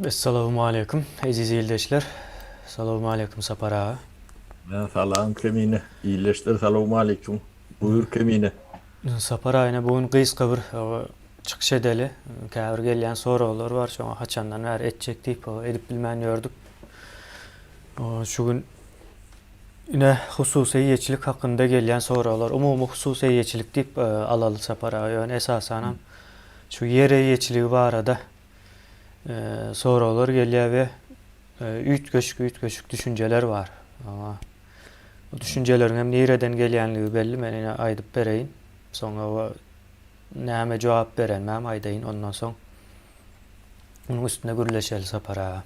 Esselamu aleyküm aziz ildeşler. Selamu aleyküm Sapar ağa. Salam kemine. İyileştir. Selamun aleyküm. Buyur kemine. Sapar ağayna bugün kıyıska bir çıkış edeli. Käbir gelýän soralar var. Şoňa haçandan bäri etjek diýip edip bilmän ýördük. Şu gün ine hususy ýeçilik hakynda gelýän soralar, umumy hususy ýeçilik diýip alaly Sapar ağa. Ýöne esasanam şu ýere ýeçiligi barada soralar gelýär we üýt göçük düşünjeler var. Ama bu düşüncelerin hem nereden gelýänligi belli. Men ine aýdyp bereýin. Soňra näme jogap berenmem aýdaýyn. Ondan soň onuň üstüne gürleşeli Sapar ağa.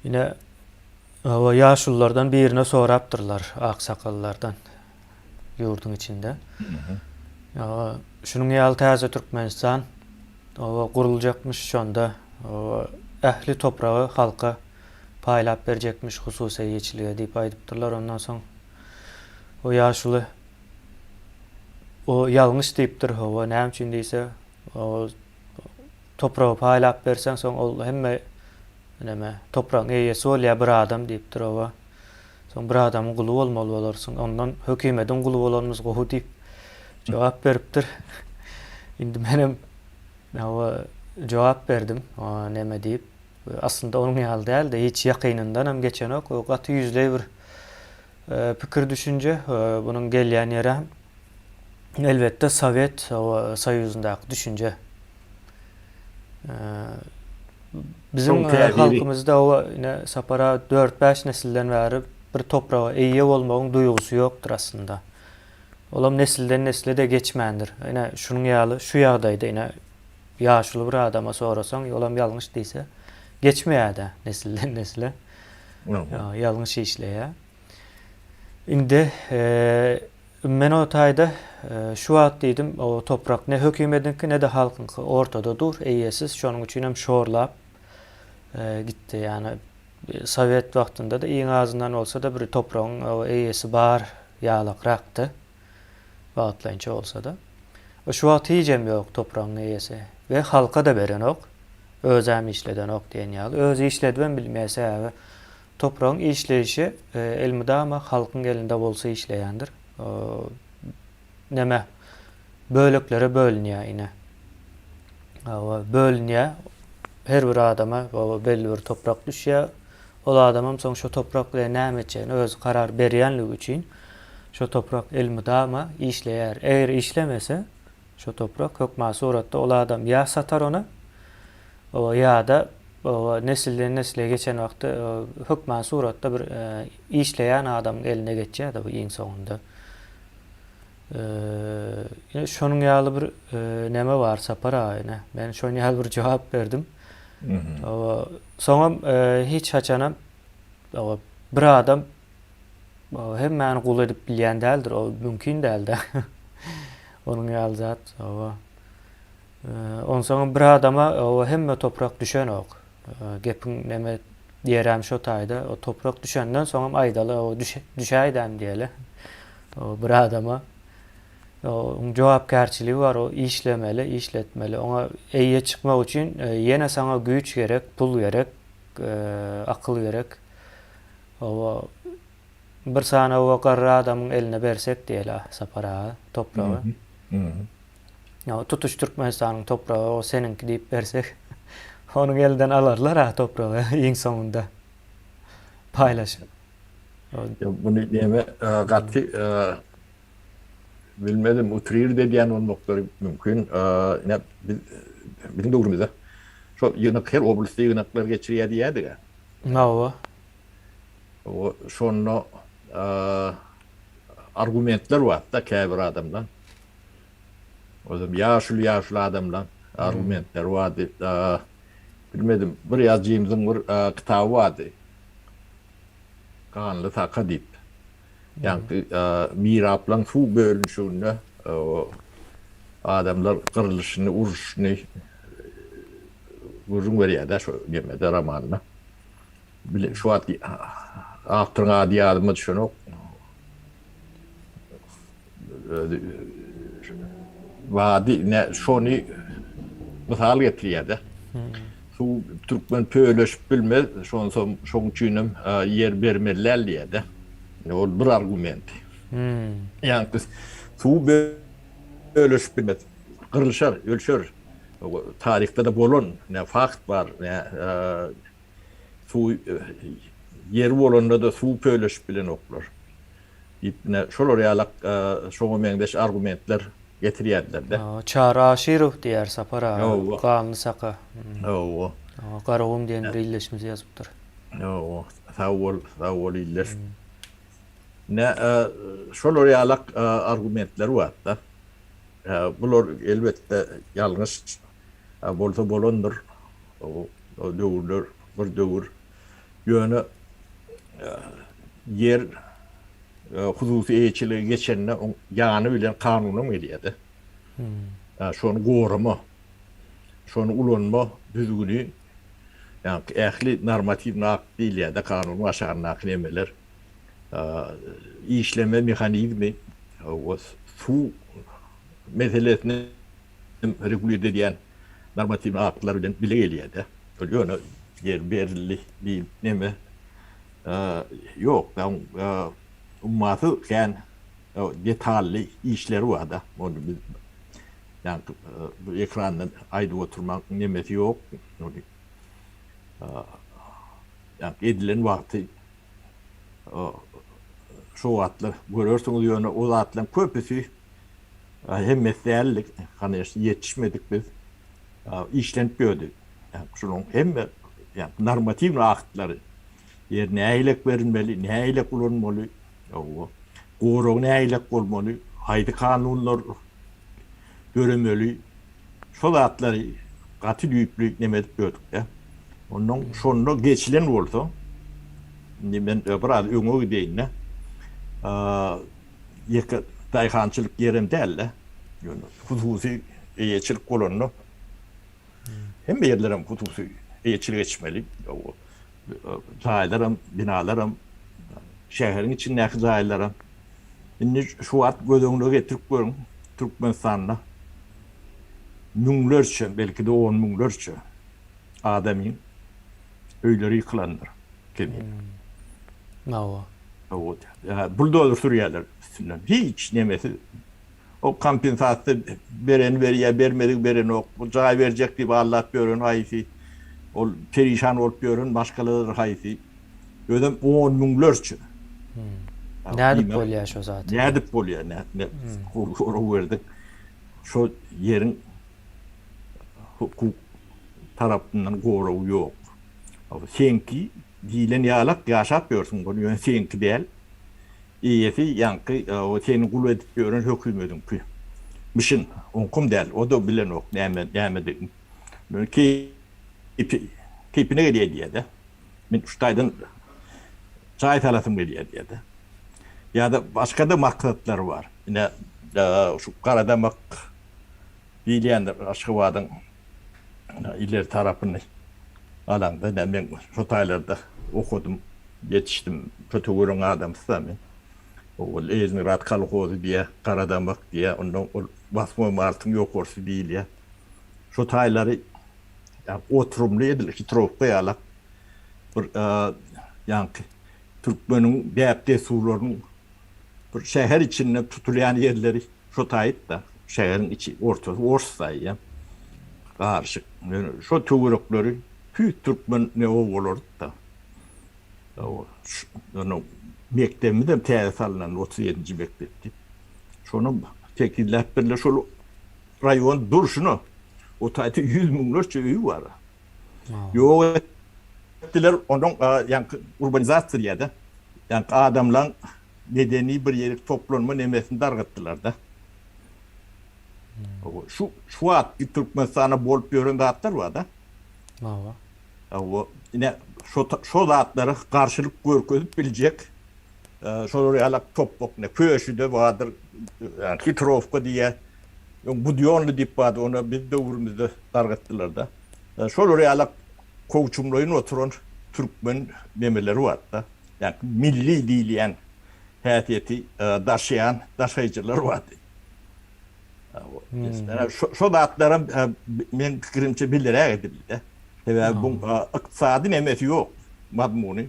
Ine ýaşullardan birine sorapdyrlar, aksakallardan ýurdun içinde. Şunun ýaly täze Türkmenistan guruljakmış şonda ähli topragy halka paýlap berjekmiş hususy ýeçilige diýip aýdypdyrlar. Ondan soň o ýaşuly o ýalňyş diýipdir. Näme üçin diýse, o topragy paýlap berseň soň ol hemme näme topragyň eýesi bolýar bir adam diýipdir owa. Soň bir adamyň guly bolmaly bolarsyň. Ondan hökümetiň guly bolanymyz gowy diýip jogap beripdir. Indi menem jogap berdim. Näme diýip aslında onun ýaly däl-de hiç ýakynyndan hem geçenok o gaty ýüzle bir pikir düşünje bunun gelýän ýere elbette Sowet Soýuzundaky düşünje. Bizim halkymyzda o Sapara 4-5 nesilden bäri bir toprağa eýe bolmagyň duýgusy ýokdur aslında. Olam nesilden nesile de geçmändir. Ine şunun ýaly şu ýagdaýda ine ýaşuly bir adama sorasaň olam ýalňyş diýse geçmeýär-de nesilden nesile. Ýalňyş işleýär. Indi men o taýda şu wagt diýdim, o toprak ne hökümetiniňki ne de halkyňky ortada dur, eýesiz. Şonuň üçin hem şorlap gitdi. Ýani Sowet wagtynda da iň azyndan bolsa da bir topragyň eýesi bar ýalakrakdy. Wagtlança bolsa da. Şu wagt hiçem ýok topragyň eýesi we halka da beren ok. Özäm işleden ok diýen ýaly. Özü işledibem bilmeýse topragyň işleyişi elmydama halkyň elinde bolsa işleýändir. Näme böleklere bölünýär ine. Bölünýär. Her bir adama belli bir toprak düşýär. Ol adamam soň şu toprak bilen näme etjegini özü karar berýänligi üçin şu toprak elmydama işleýär. Eger işlemese şu toprak hökma suratda ol adam ýa satar ona ýa da nesilden nesile geçen wagtda hökma suratda bir işleýän adamyň eline geçýär da bu iň soňunda. Ýene şonuň ýaly bir näme bar Sapar ağa ine. Men şoň ýaly bir jogap berdim. Soňam hiç haçanam bir adam hemmäni gul edip bilýän däldir, o mümkin däl-de. Onuň ýaly zat onsoň bir adama hemme toprak düşen ok. Gepiň näme diýerem şo taýda o toprak düşenden soňam aýdaly o düşäýdem diýeli. O bir adama jogapkärçiligi bar, o işlemeli, işletmeli. Ona eýe çykmak üçin ýene saňa güýç gerek, pul gerek, akyl gerek. Bir sana o garry adamyň eline bersek diýeli Sapar ağa topragy. Tutuş Türkmenistanyň topragy o seninki diýip bersek onuň elinden alarlar topragy iň soňunda paýlaşyp. Bunu diyeme gaty bilmedim utrýr de diýen olmaklar mümkin. Ne bizim dogrumyzda şo ýynak her oblastda ýynaklar geçirýär diýerdi. O şonu argumentler var da käbir adamdan. O zaman ýaşul adamdan argumentler vardy. Bilmedim bir ýazjymyzyň bir kitaby vardy. Kanly taka diýip. Ýani miraplan şu bölünşünde adamlar kırılışını, uruşunu uzun veriyada şu gemede romanına. Şu at aktırına diyadıma düşünük. Vadi ne şonu misal getiriyada. Su Su Türkmen pöylöşüp bilmez, şoň üçinem yer bermeliler diýdi. O bir argument. Yani su bölüşüp bilmez. Kırılışar, ölçer. Tarihte de bolon ne fakt var. Ne su yer bolonda da su bölüşüp bilen oklar. Ne şolar ýalak şoňa meňdeş argumentler getirýärler de. Çara Aşirov diýer Sapara. Yo. Kanly saka. O. Garagum diýen bir illeşimiz ýazypdyr. O. Sawol iller. Ne şolar ýalak argumentler var da. Bular elbette yalnız bolsa bolondur. O döwürler, bir döwür. Ýöne yer hususy eýçiligi geçenne ýany bilen kanuny gelýärdi. Şonu gorama, şonu ulanma düzgünü, yani ähli normativ nak diýilýär-de kanuny aşağı nak emeler. İşleme mehanizmi, o su meselesini regüle edýän normativ aklar bilen bile gelýär-de. Ýöne yer berilli bir neme yok. Ummatı ken detalli işleri var da. Onu biz yani bu ekrandan ayda oturmak nemesi yok. Yani edilen vakti şu atlar görürsünüz yönü o atların köpüsü hem mesleğerlik hani yetişmedik biz işlenip gördük. Yani şunun hem yani normatif akitleri yer näýilek verilmeli, näýilek ulanmaly, gowrog näýilek bolmaly, haýdy kanunlar göremeli. Şol atlary gaty düýüplük nemet gördük ya. Ondan şonda geçilen bolsa, men biraz öňe gideýin. Ýeke daýhançylyk yerim däl. Ýöne hususy eýçilik bolanny. Hem yerlerim hususy eýçilik geçmeli. Zaýlarym, binalarym, şäheriň içindäki zaýlarym. Indi şu wagt gödöňde getirip görüň, Türkmenistanda müňlerçe, belki de 10 müňlerçe adamyň öýleri ýykylandyr. Nawa. O buldozer sürýärler üstünden. Hiç nemesi o kompensasiýa beren berýär, bermedik beren ok. Bu jaý berjek diýip Allah görün haýsy. Ol perişan olup görün başkaları haýsy. Ödem 10 müňlerçe. Nädip bolýar şo zat? Nädip bolýar, ne guru verdik. Şo yerin hukuk tarapyndan goraw ýok. Senki diýilen ýalak ýaşap ýörsiň, bunu ýöne senki däl. Iýesi ýanky o seni gul edip ýören hökümetiň ki. Mişin onkum däl, o da bilen ok näme dedim. Ki tipine gelýär diýdi. Men şutaýdan çay talasym gelýär diýdi. Ya da başka da maksatlar var. Yine şu Karadamak diýilýändir Aşgabatyň ileri tarapyny alanda da men şu taýlarda okudum, yetişdim. Kötü görüň adamsa men. O Ezni Radikal Hozy diye Karadamak diye ondan basma martyň ýokorsy diýilýär. Şu taýlary yani oturumlu edilir ki trofka ýalak bir yani Türkmeniň däpde suwlarynyň bir şäher içinde tutulýan yerleri şu taýyt da şäheriň içi ortasy orsaýa garşyk şu töwerekleri hü Türkmen ne owalar da o mektebimde täze salynan 37-nji mektepdi. Şonu tekillep birle şu raýon durşuny o taýda 100 müňlerçe öýü bar. Ýok etdiler onuň ýa urbanizasiýa diýdi. Ýa adamlar nedeni bir ýere toplanma nemesini dargatdylar da. Şu wagt Türkmenistana bolup ýören zatlar bar da. Nawa. O ine şo zatlary garşylyk görkezip biljek. Şolary ýalak topbok ne köşüde bardyr. Yani Kitrovka diýe bu diýonly dip bad, onu biz döwrümizde dargatdylar da. Şolary ýalak kowçumlaryň oturan Türkmen memeleri bar da. Yani milli diýilýän häsiýeti daşıyan daşaýjylar bar. Şo zatlarym men pikirimçe bildirä edildi. Sebäbi bu ykdysady nemesi ýok. Mazmuny.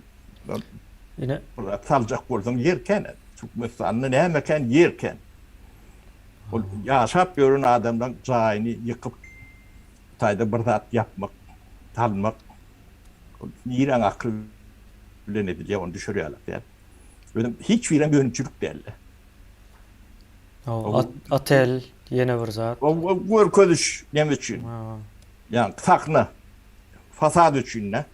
Ine Saljak bolsaň yerken, Türkmenistan'da nämeken yerken. O ýaşap ýören adamdan jaýyny ýykyp taýda bir zat yapmak, talmak, niren akıl bilen edilýär, onu düşürýärler. Yani hiç bilen gönçülük derler. Atel yine bir zat. O görködüş neme üçin? Yani sakna, fasad üçin ne?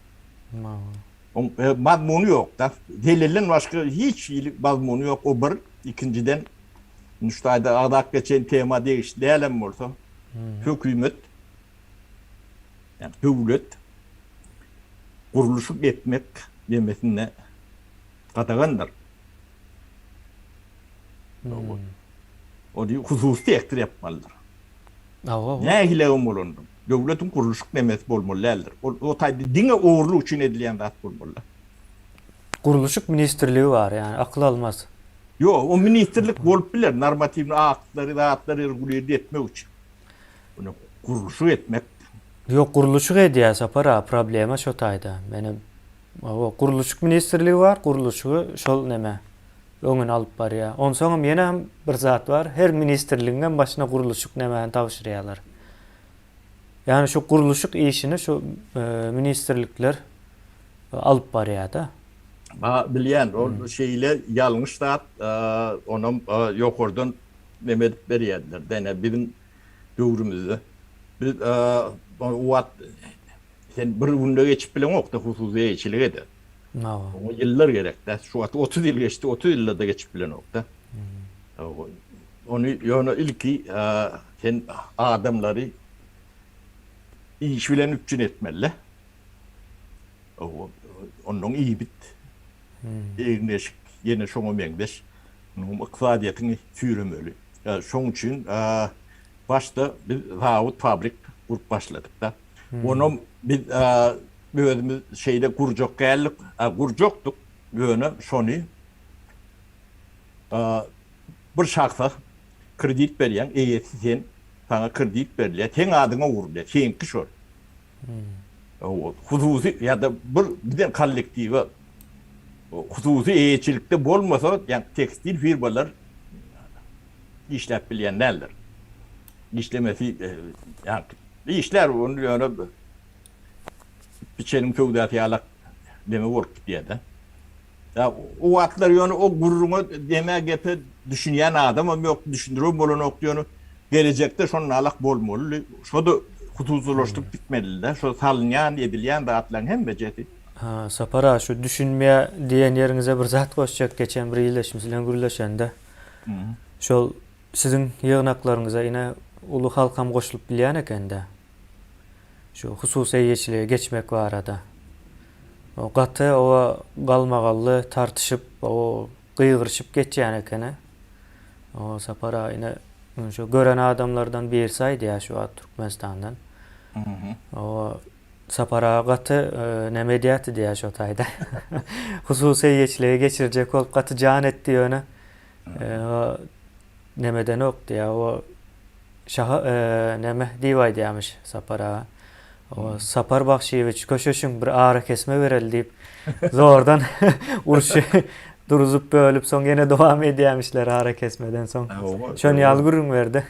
Mazmunu yok da. Delilin başka hiç mazmunu yok. O bir, ikinciden Nüştayda adak geçen tema değişti. Değerlen olsa hükümet, yani devlet kuruluşu etmek demesine katagandır. O diyor hususi ektir yapmalıdır. Ne hileyim olundu? Devletin kuruluşu demesi bolmalıdır. O taydı dine uğurlu için edilen de bolmalı. Kuruluşuk ministerliği var yani akıl almaz. Yo, o ministerlik bolup biler normatif aktları da atları reguliye etmek için. Bunu kuruluşu etmek. Yok kuruluşuk ediyor sapara problema şo tayda. Benim o kuruluşuk ministerliği var, kuruluşu şol neme. Öňün alıp barýar. On soňam ýene hem bir zat var. Her ministerligiň başyna kuruluşuk nämeni tawşyrýarlar. Yani şu kuruluşuk işini şu ministerlikler alıp barýar da. Bilýän o şeyle ýalňyş zat onuň ýokurdan nemet berýärler. Dene bizim döwrümizde biz wagt sen bir günde geçip bilen okda hususy eýçilik eder. O yıllar gerek de. Şu an 30 yıl geçti. 30 yılda da geçip bilen okta. Onu yani ilki sen adamları iş bilen üçün etmeli. Onun iyi bit. Eğneşik yine şoňa meňdeş. Onun iqtisadiýatyny süýremeli. Şoň üçin başta biz zawut fabrik kurup başladık da. Onu biz özümüz şeyde kurjak geldik, kurjakdyk. Ýöne şonu bir şahsa kredit berýän, eýesi sen sana kredit berýär, teň adyňa urulýar, senki şol. Hususy ýa-da bir kollektiw hususy eýçilikde bolmasa, ýa tekstil firmalar işläp bilýänler. İşlemesi ýa işler onu ýöne biçenin kövdätiýalak deme bolup diýdi. Ya o atlar ýöne o gurruna deme gepe düşünýän adam yok düşündürüp bolanok ýöne gelecekde şonu alak bolmaly. Şoda hususlaşdyp bitmeli de. Şo salynýan edilýän zatlaryň hemme jeti. Sapara şu düşünmeye diýen ýeriňize bir zat goşjak geçen bir ýyldaşymyz bilen gürleşende. Şol siziň ýygnaklaryňyza ine ulu halkam goşulyp bilýän ekende. Şu hususy eýçiliğe geçmek var arada. O gaty o galmagally tartışıp o gıýgyrşyp geçýän ekene. O sapara ine şu gören adamlardan birisi ýa şu Türkmenistandan. O sapara gaty näme diýýärdi diýär şu taýda. Hususy eýçiliğe geçirjek bolup gaty jan etdi ýöne. Nämeden okdy ýa o näme diýýär diýmiş sapara. O Sapar Bakşeýewiç köşeşiň bir ara kesme bereli diýip zordan uruşy duruzup bölüp soň ýene dowam edýärmişler ara kesmeden soň. Şonu ýalgyryn berdi.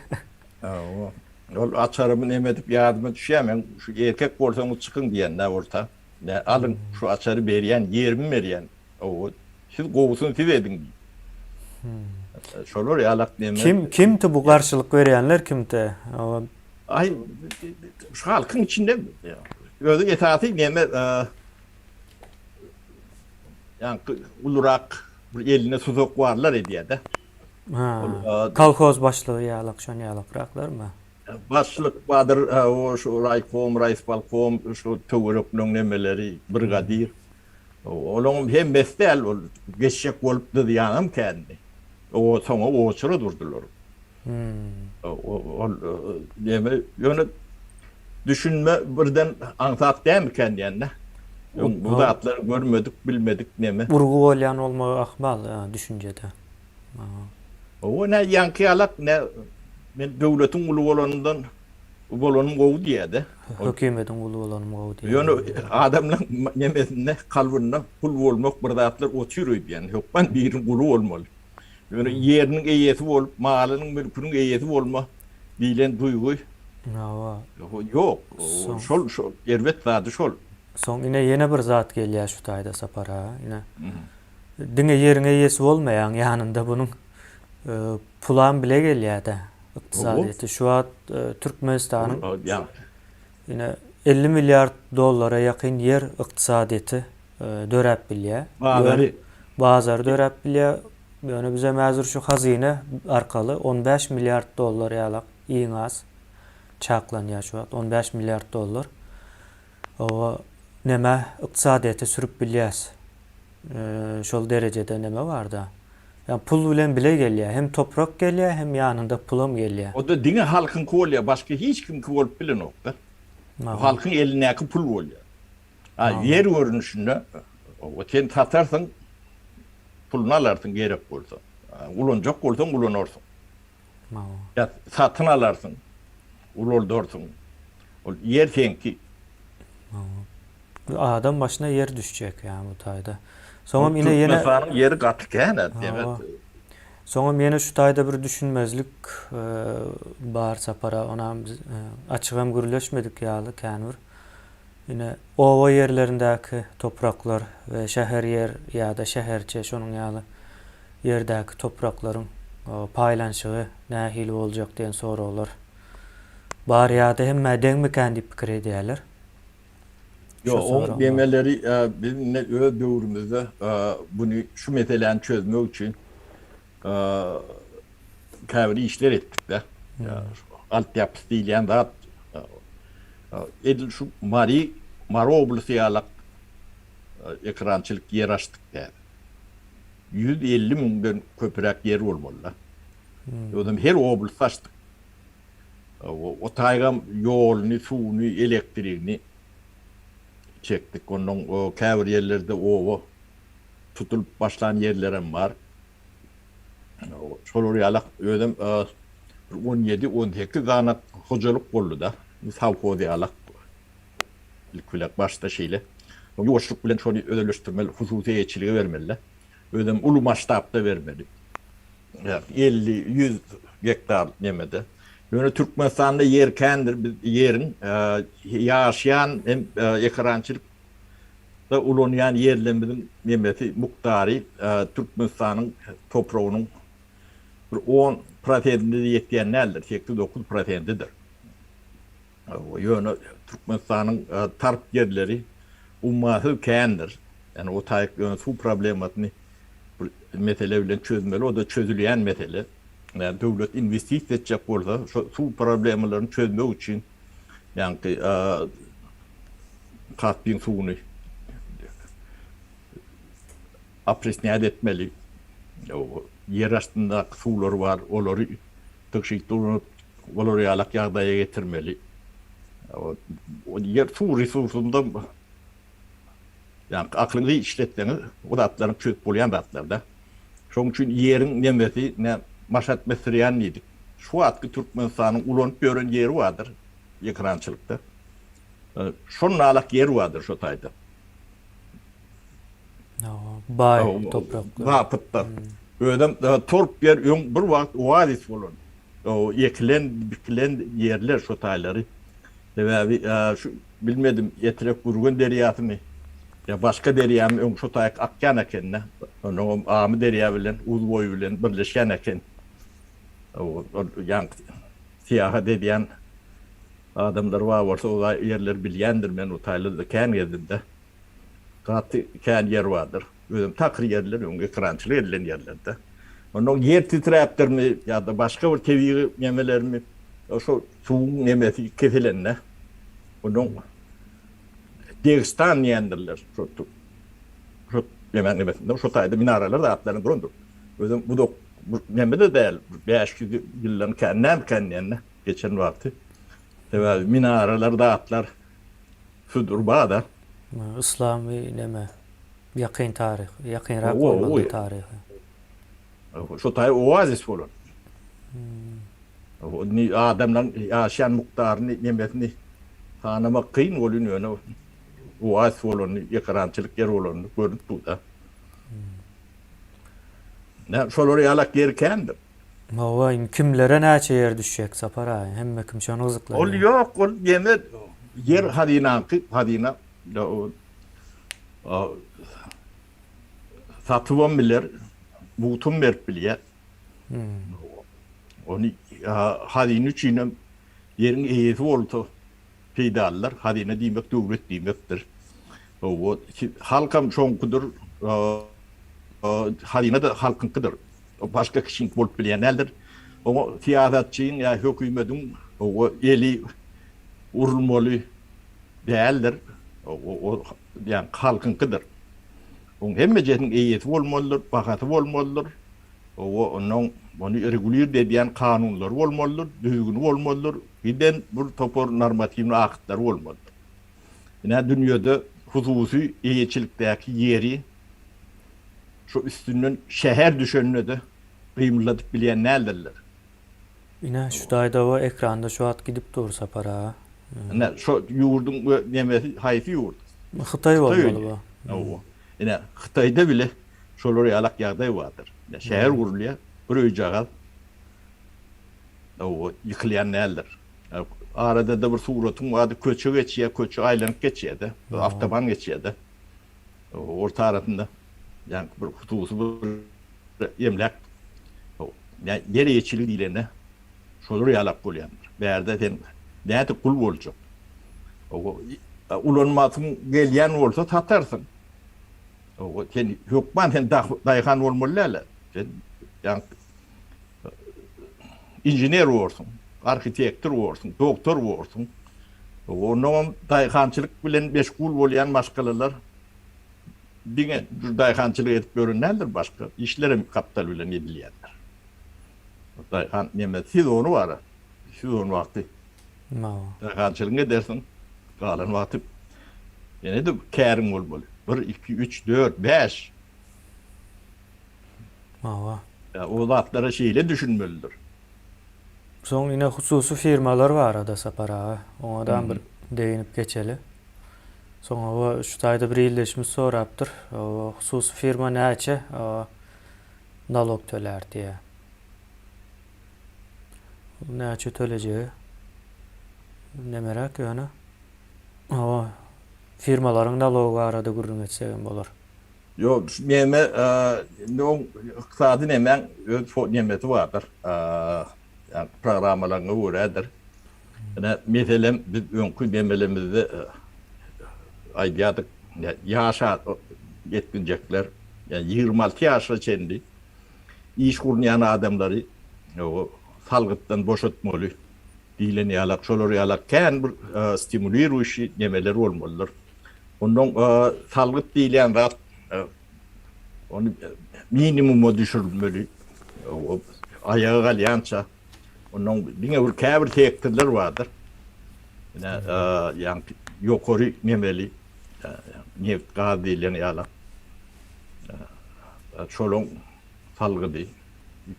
Ol açarymı näme edip ýadyma düşýärmen, şu erkek bolsaňyz çykyn diýende orta. Alın şu açary berýän, ýerimi berýän. Siz gowusyny siz edin. Şolar ýalak näme? Kimdi bu garşylyk berýänler kimdi? Ay şu halkın içinde özü etaatı näme yani ulurak bir eline suzok varlar edýär de. Kolhoz başlygy ýalak şonu ýalakraklarmy? Başlyk badyr o şu raykom, raýsbalkom, şu töwerekniň nemeleri brigadir. Olaň hem bestel ol geçşek bolup diýanam kendi. O soňa oçura durdular. Ýöne düşünme birden ansat dämken diýende. Bu zatlar görmedik, bilmedik näme. Urgu bolýan olmagy ahmal düşünjede. O ne ýanky alak ne men döwletiň uly bolanyndan bolonum gowu diýdi. Hökümetin ulu bolanym gowy diýär. Ýöne adamlaryň nemesinde kalbyna pul bolmak bir zatlar oturýar diýen. Hokman birin ulu bolmaly. Ýöne ýeriniň eýesi bolup, malynyň mülküniň eýesi bolma bilen duýgy Hawa. ýok. Şol elbet zady şol. Soň ine ýene bir zat gelýär şu taýda sapara. Ine diňe ýeriň eýesi bolmaýan ýanynda bunyň pulan bile gelýär-de. Iqtisadiýety şu wagt Türkmenistanyň Ya ine 50 milyard dollara ýakyn yer iqtisadiýety dörep bilýär. Bazary dörep bilýär. Ýöne bize mäzur şu hazine arkaly 15 milyard dollar ýalak iň az çaklanýar şu wagt 15 milyard dollar. O neme iqtisadiýety sürüp bilýäs. Şol derejede neme bar da. Yani pul bilen bile gelýär. Hem toprak gelýär, hem ýanynda pulum gelýär. o da diňe halkyň kolýar, başga hiç kim bolup bilenokda. Halkyň elinäki pul bolýar. Yer görünüşinde o sen tatarsan pulunu alarsın gerek bolsa. Ulanjak bolsaň ulanarsyň. Ya satyn alarsın. Uloldarsyň. Ol yer senki. Adam başına yer düşecek yani bu taýda. Soňam ine ýene yeri gatyken evet. Soňam ýene şu taýda bir düşünmezlik bar sapara onam açygam gürleşmedik ýaly känwir. Ine owa yerlerindäki topraklar we şäher yer ýa-da şäherçe şonuň ýaly ýerdäki topraklaryň paýlanşygy nähili boljak diýen soralar. Bar ýa-da hemme deňmeken diýip pikir edýärler. Yo, o demeleri bizim öz döwrümizde bunu şu meseleni çözmek için käbiri işler etdik de. Altyapısı diýilen zat edil şu Maro oblasy ýalak ekrançylyk yer açdyk de. 150 miňden köpürek yer bolmaly. Ýönem her oblasy açdyk. O taýgam ýoluny, suwuny, elektrikni çektik. Onun o käbir yerlerde o tutulup başlayan yerlerim var. Şolary ýalak ödem 17-18 gana hojalyk boldy da. Savkody ýalak. İlk başta şeýle. O ýoşluk bilen şonu ödeleşdirmeli, hususy eýçiligi bermeli. Ödem uly maştapda bermeli. 50-100 hektar nemede. Ýöne Türkmenistanda yer kendir, biz yerin ýaşaýan hem ekrançylyk da ulanýan yerlerimizin nemeti muktary Türkmenistanyň topragynyň bir 10%-ine ýetýän nädir? 8-9%-dir. O ýöne Türkmenistanyň tarp yerleri ummaty kendir. Yani o taýyk ýöne su problematyny mesele bilen çözmeli, o da çözülýän mesele. Yani döwlet investisiýa etjek bolsa, şu problemlaryny çözmek üçin ýani Kaspiyň suwuny apresňat etmeli. O yer astyndaky suwlar bar, olary tökşikdiňe olary ýalak ýagdaýa getirmeli. O yer suw resursunda ýani aklyňy işletdiňiz, o zatlaryň çözüp bolýan zatlarda. Şoň üçin ýeriň nemesi maşat mesriyan diýdik. Şu wagtky Türkmenistanyň ulanyp ýören ýeri bardyr ekrançylykda. Şonuň alak ýeri bardyr şu taýda. Bay topraklar. Wapytda. Ödem torp yer bir wagt oazis bolan. O bikilen ýerler şu taýlary. Sebäbi şu bilmedim etrek burgun derýasymy ya başka derýamy şu taýyk akýan ekenne. Onu Amy derýa bilen Uzboy bilen birleşen eken. O ýa siýahat edýän adamlar bolsa o ýerler bilýändir, men o taýlada kän gezdim-de. Gaty kän yer bardyr. Özüm takry ýerler, öňe ekrançylyk edilen ýerlerde. Onuň yer titräpdirmi ýa-da başga bir tebii nemelermi şu suwuň nemesi keselenne. Onuň Dağıstan ýendirler. Şu yemen nemesinde şu taýda minaralar da atlaryň durundur. Özüm bu da nemede däl 500 ýyllyň känne geçen wagty. Sebäbi minaralar da atlar sudur bada. İslami neme ýakyn taryh, ýakynrak bolmaly taryhy. Şu taýy oazis bolan. Ni adamdan yaşayan miktarını nimetini tanımak kıyın oluyor. O as olan yakarançılık yer olan görüntü bu da. Ne şolary alak yerkendir. Hawa kimlere näçe yer düşecek Sapar ağa? Hemme kim şonu ızıklar. Ol yok ol yeme yer hadina o satıvan bilir butum berip bilýär. Onu hadin üçin yerin eýesi bolsa peýdallar hadine diýmek döwlet diýmekdir. O halkam şoňkudur hadine de halkynkydyr. O başga kişiň bolup bilýänler. O siýasatçyň ýa hökümetiň o eli urulmaly däldir. O ýa halkynkydyr. On hemme jetin eýeti bolmalydyr, bagaty bolmalydyr. Onun onu regulýer edýän kanunlar bolmalydyr, düýgün bolmalydyr. Birden bir topor normativ aktlar bolmalydyr. Ýa dünýede hususy eýetçilikdäki ýeri şu üstünden şäher düşenine de gymladyp bilýän nälerler. Ine şu daýda o ekranda şu at gidip dur Sapar ağa. Ne şu ýurdun nemesi haýsy ýurt. Hytaý bolmaly bu. Ine Hytaýda bile şolary alak ýagdaý bardyr. Şäher gurulýar, bir öýjagal. O ýykylýan näler. Arada da bir suratyň wady köçe geçýär, köçe aýlanyp geçýär-de, awtoban geçýär-de. Orta arasynda ýani bir hutusy bir ýemlek. Ýani yer ýeçilik diýilende şolary alak bolýandyr. Bärde sen näde kul boljak. Ulanmasyň gelýän bolsa tatarsın. O sen hökman sen daýhan bolmalylar. Sen ýani injener bolsun, arkitektor bolsun, doktor bolsun. Onuň daýhançylyk bilen meşgul bolýan başgalar diňe daýhançylyk edip görünýärler başga işlere kapital bilen edilýärler. Daýhan näme sezonu bar. Sezon wagty. Daýhançylyk edersin. Galan wagty. Ýene de kärim bolmaly. 1 2 3 4 5. O wagtlara şeýle düşünmelidir. Soň ine hususy firmalar bar ada Sapar ağa. Oňadan bir deýinip geçeli. Soňa şu taýda bir ýylleşme sorapdyr. O hususy firma näçe nalog töler diýe. Näçe tölejegi? Nemerak ýöne? O firmalaryň nalogy arada gürrüň etsegem bolar. Yo, näme noň iqtisady nämen öz nemeti bardyr. Yani programmalarına uğradır. Yani mesela biz önkü demelemizde ayyadık yaşa yetkinecekler. Yani 26 yaşa çendi. İş kurnayan adamları o salgıttan boşaltmalı. Dilen yalak, şolary yalak kän bir stimulýar işi nemeler bolmalydyr. Onun salgıt dilen rat onu minimuma düşürmeli. O ayağa galyança onun diňe bir käbir tekdirler bardyr. Yani ýokary nemeli neft gaz diýilen ýalar. Şolong salgydy.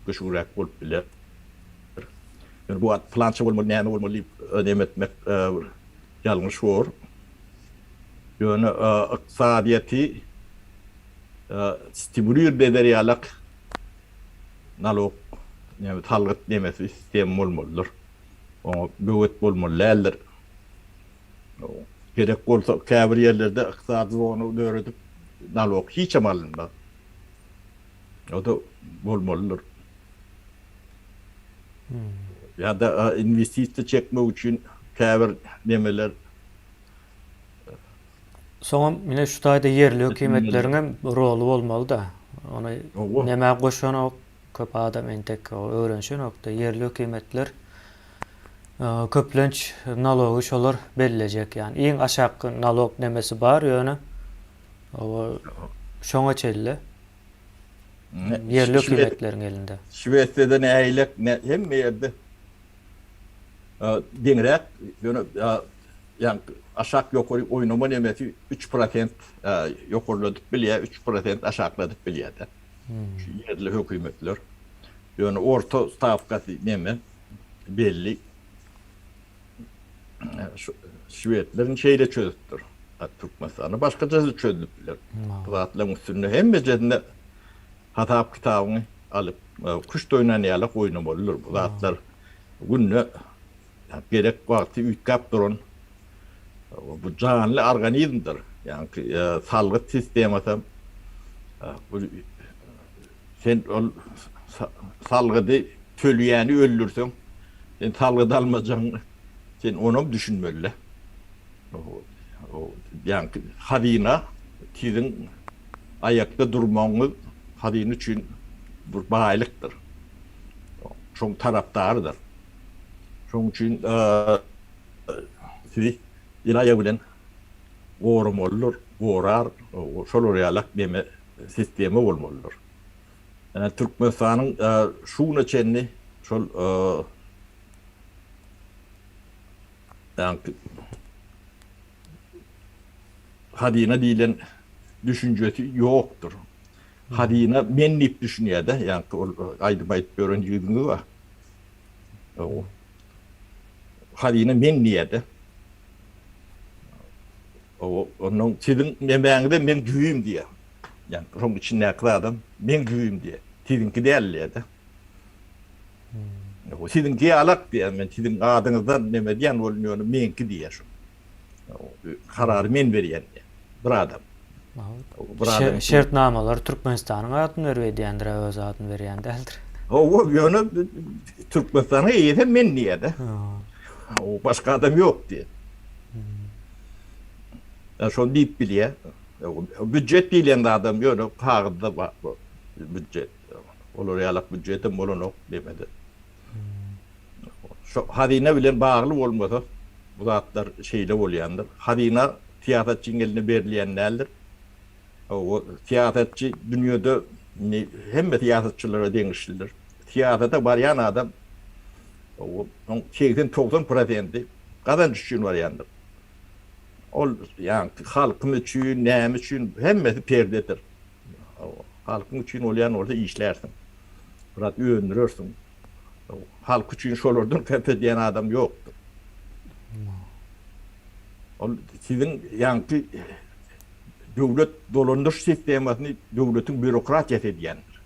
Güçlürak bolup biler. Bu plança bolmaly, näme bolmaly önem etmek ýalňyş bor. Ýöne iqtisadiýety stimulýar eder ýalak nalog yani talgıt nemesi sistem bolmalydyr. O böwet bolmalylar. Gerek bolsa käbir ýerlerde iqtisady onu döredip nalog hiç amalynda. O da bolmalydyr. Ya da investisiýa çekmek üçin käbir nemeler. Soňam mine şu taýda yerli hökümetleriniň rolu bolmaly da. Onu näme goşan ok köp adam entek öğrenşen okda yerli hökümetler köplenç nalogy şolar bellilecek yani iň aşaky nalog nemesi bar ýöne o şoňa çelle yerli hökümetleriň elinde. Şweýçarda näýlek hemme ýerde deňrek ýöne ýani aşak ýokary oýnama nemesi 3% ýokarladyp bilýär, 3% aşakladyp bilýär. Yerli hökümetler. Yani orta stavkası neme? belli Şivetlerin şeyle çözdüdür. Türkmenistan'ı başkaca çözdüler. Bu zatların üstünde hem becerinde hatap kitabını alıp kuş oynayarak oynamalılar. Bu zatlar günlü gerek vakti ütkap durun. Bu canlı organizmdir. Yani sağlık sistemi sen salgıda tölüyeni öldürsen sen salgıda almayacaksın. Sen onu düşünmeli. Yani hadina sizin ayakta durmanız hadin için bir bağlılıktır. Çok taraftarıdır. Onun için siz ilaya bilen qorum olur, qorar, şol orayalak deme sistemi olmalıdır. Yani Türkmenistan'ın şuna çenni şol yani hadina diyen düşüncesi yoktur. Hadina menlip düşünüyor da yani ayrı bayit öğrenciliğinde var. Hadina menliye de onun sizin memeğinde men güyüm diye. Yani onun içinde aklı adam men güyüm diye. Sizinki değerli de. Sizinki alak diye. Ben sizin adınızdan neme diyen oluyor menki diye şu. Kararı men veriyen diye. Bir adam. Şertnamalar Türkmenistan'ın adını verýär diýendir, öz adını berýän däldir. O yönü Türkmenistan'a iyiyse men niye de. O başka adam yok diye. Yani şu deyip biliye. Bütçet bilen de adam yok. Kağıda var bu bütçet. Olur yalak bütçetim olur yok demedi. Şu hadine bilen bağlı olmasa bu zatlar şeyle oluyandır. Hadine tiyatrçının eline verilenlerdir. O tiyatrçı dünyada hem de tiyatrçılara denişlidir. Tiyatrda varyan adam o 80-90% kazanç var yandır. O yani halkım için, nem için hemmesi perdedir. Halkın için olayan orada işlersin. Biraz öğrenirsin. Halk için şolurdur, fefe diyen adam yoktur. Sizin yani devlet dolanış sistemini devletin bürokratiyası diyendir.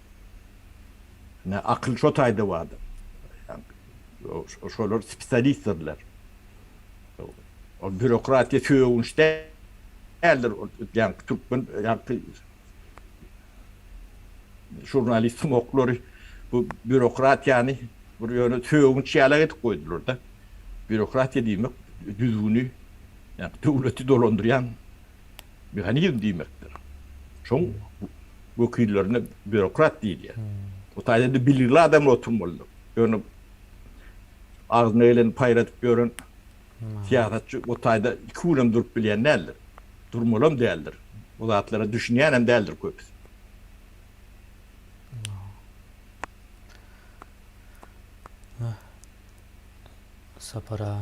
Ne akıl şotaydı vardı. Yani, şolar spesyalisttirler. O bürokratiya söğünçte eldir. Yani Türkmen yani jurnalistim okları bu bürokrat yani buraya söğünç yerler et koydular da. Bürokratiya demek düzgünü yani devleti dolandıran mekanizm demektir. Çoğun bu kıyılarına bürokrat değil yani. O tayda bilirli adam oturmalı. Yani ağzına elini paylatıp görün siyasetçi o tayda iki uğram durup bilen değildir. Durmalım değildir. O zatlara düşünen hem değildir köpüsü. Sapara.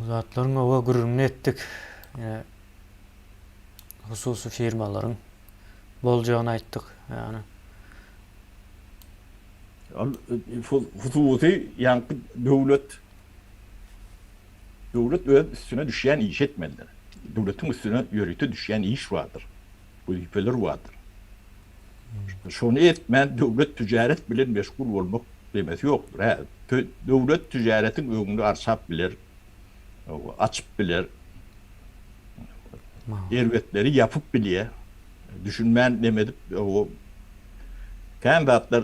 O zatların ova gururunu ettik. Yani, hususi firmaların bolcağını ayttık yani. Hususi yani devlet üstüne düşen iş etmelidir. Devletin üstüne yörüte düşen iş vardır. Vazifeler vardır. Şunu etmen devlet ticaret bilen meşgul olmak demesi yoktur. Devlet ticaretin önünde arsap bilir, açıp bilir, servetleri yapıp bilir. Düşünmen demedip o kandidatlar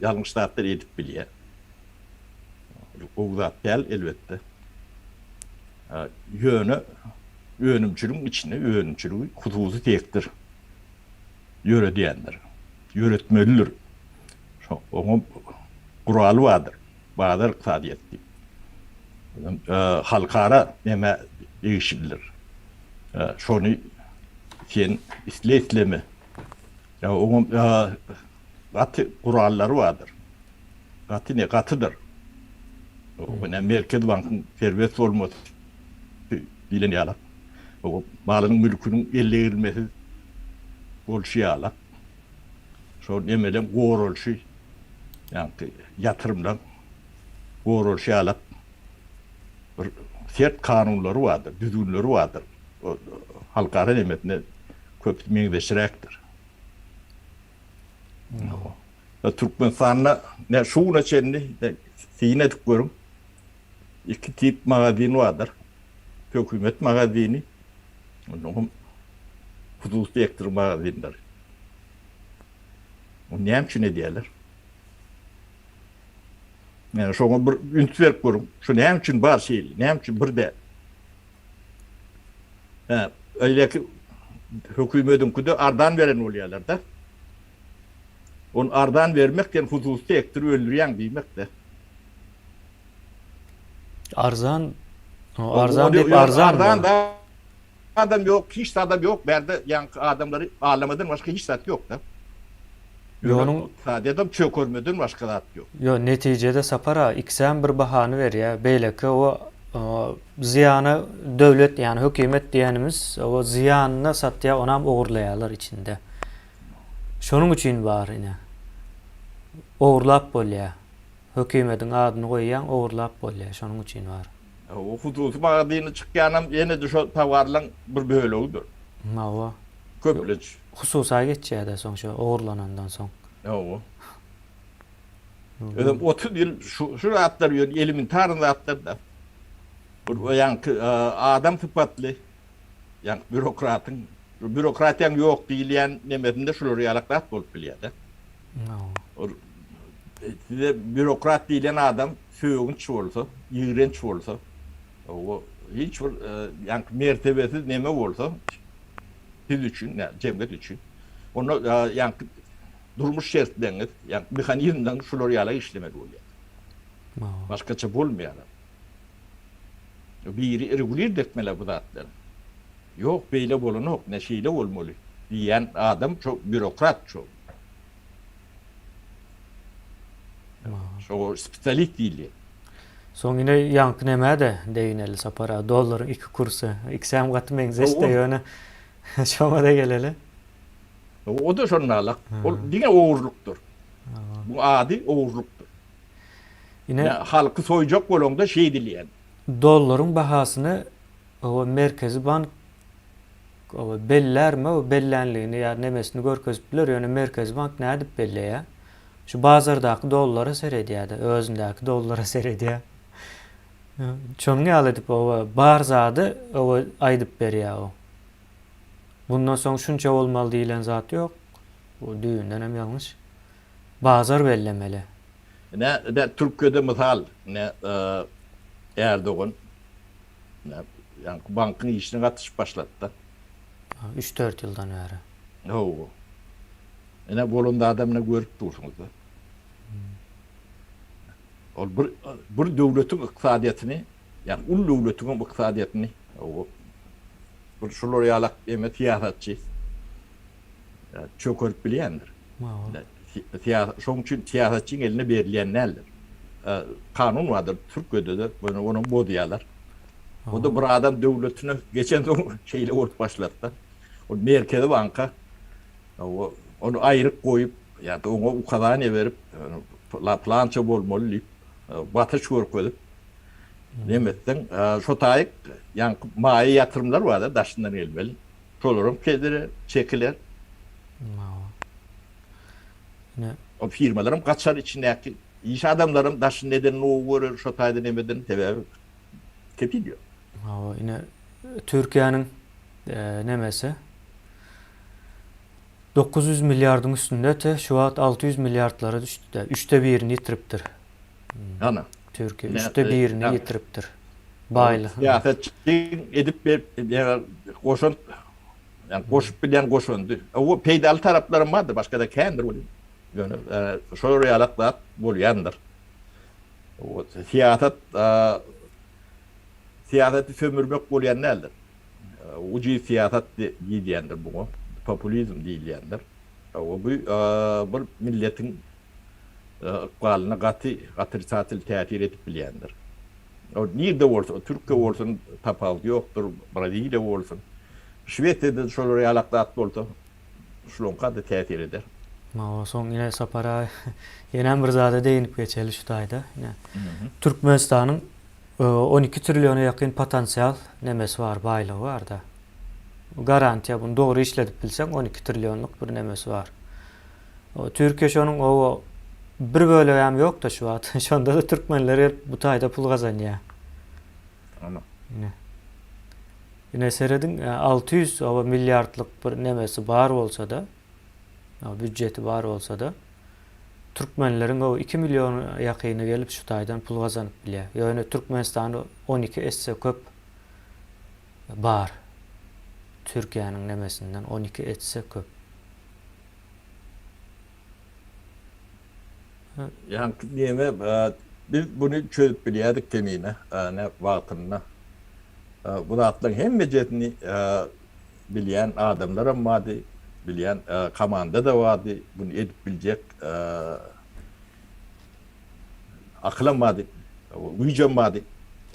yanlış tatlar edip bilir. O zat gel elbette. Yönümcülüğün içinde yönümcülüğü hususi tektir. Yöre diyendir. Yöretmelidir. Onun kuralı vardır. Vardır iktisadiyeti. Halkara neme değişirilir. Şunu sen islemi. Onun katı kuralları vardır. Katı ne katıdır. O Merkez Bank'ın serbest olması bilen yalak. O malının mülkünün elle verilmesi bolşuya alak. Şol emeden gorulşy, yani yatırımdan gorulşy alıp bir sert kanunları vardır, düzgünleri vardır. O halkara emetine köp meňzeşiräkdir. Türkmenistan'da ne şuuna çenli sine tıkıyorum. İki tip magazin vardır. Hükümet magazini. Onun hususi ektir magazinler. O ne için ne diyorlar? Yani şuna bir üntü verip koyuyorum. Şu ne için var şey, ne için bir de. Öyle ki hükümetin kudu ardan veren oluyorlar da. Onu ardan vermekten hususi ektir öldüren demek de. Arzan Ardan deyip arzan mı? da adam yok, hiç adam yok. Berde yani adamları ağlamadan başka hiç zat yok da. Yonun Sadece adam çökürmeden başka zat yok. yo neticede sapara iksen bir bahane ver ya. Beyleki o ziyanı devlet yani hükümet diyenimiz o ziyanını satya onam uğurlayalar içinde. Şonun için var yine. Uğurlap bolya. Hükümetin adını koyan uğurlap bolya. Şonun için var. O hususi magazini çıkyanam yine de şu tavarlan bir böyle oldu. Mava. Köpleç. Hususa geçeceği son şu uğurlanandan son. O. Ödüm 30 yıl şu atlar yiyor, elimin tarında atlar da. Bu yani adam sıfatlı, yani bürokratın yok diyen nemesinde şuları yalaklat bolup biliyordu. Mava. Size bürokrat diyen adam sövünç olsa, iğrenç olsa, o hiç yani mertebesiz neme olsa, siz için, yani cemiyet için, onu yani durmuş şertleriniz, yani mekanizmden şuları yala işlemeli oluyor. Mava. Başkaça bulmuyor. Biri regulir detmeli bu zatları. Yok beyle bolun yok, ne şeyle olmalı. Diyen adam çok bürokrat çok. O spesialist değil. Son yine yankı neme de değineli sapara. Doların iki kursu. İksem katı mengzeş de yönü. Şoma da geleli. O da şonnalık. O yine oğurluktur. Bu adi oğurluktur. Yine Yani halkı soyacak bolonda şey dileyen. doların bahasını o Merkezi Bank o beller mi o bellenliğini ya nemesini görkezipler yani Merkezi Bank ne edip belli ya. Şu bazardaki dolara seyrediyordu. Özündeki dolara seyrediyor. Çoğun ne alıp o barzadı o aydıp beriyor o. Bundan sonra şunca olmalı deyilen zat yok. O düğünden hem yanlış. Bazar bellemeli. Ne Türkiye'de misal ne Erdoğan ne yani bankın işine katış başlattı. 3-4 yıldan beri. O. Ne bolunda adamla görüp dursunuz da. O bir devletin iktisadiyetini yani ul devletin iktisadiyetini o bir şuları yalak emet siyasetçi çok örp bilendir. Şoň üçin siyasetçiň eline berilen nädir? Kanun vardır Türkiýede de onu bodýalar. O da bir adam döwletine geçen şeyle ort başlatdy. O Merkezi Banka onu aýryp goýup ýa-da oňa ukazaniýa berip plança bolmaly diýip batyş görkezip demekden şo taýyk ýa-ni maýa ýatyrymlar bar da daşyndan gelmeli. Şolaryň kediri çekiler. Ne? O firmalarım kaçar içindeki iş adamlarım daşın nedenini o görür, şo taýda nemeden sebäbi kepiliyor. Yine Türkiýanyň nemesi 900 milyardın üstünde şu an 600 milyardlara düştü de 3'te 1'ini yitiripdir. Ana. Türkiye 3'te 1'ini yitiripdir. Baylı. Siyasetçi edip koşun yani koşup bilen koşundu. O peýdal taraplarım vardır, başka da kendir bolýar. Yani şol realaklar bolýandyr. O siyaseti sömürmek bolýan nädir? Uji siyaset diýýändir bu. Populizm diýilýändir. O bu bir milletin ýalyna gaty satyl täsir edip bilýändir. O nirde bolsa, Türkiýe bolsun tapal ýokdur, Braziliýa bolsun. Şwediýede şol realaklar bolsa şolonka da täsir eder. Ma son yine sapara yenen bir zada değinip geçeli şu tayda. Yine Türkmenistan'ın 12 trilyona yakın potansiyel nemesi var, baylığı var da. Garantiya bunu doğru işledip bilsen 12 trilyonluk bir nemesi var. O Türkiye şonun o bir bölüğüm yok da şu at. Şonda da Türkmenleri bu tayda pul kazanıyor. Ama Yine seyredin 600 milyarlık bir nemesi var olsa da, bütçeti var olsa da Türkmenlerin o 2 milyon yakını gelip şu taydan pul kazanıp bile. Yani Türkmenistan'da 12 etse köp var. Türkiye'nin nemesinden 12 etse köp. yani diyeme biz bunu çözüp biliyorduk temine ne vaktında. Bu da atlan hem mecetini bilen adamlar vardı, bilen komanda da vardı, bunu edip bilecek akılım vardı, uyucam vardı.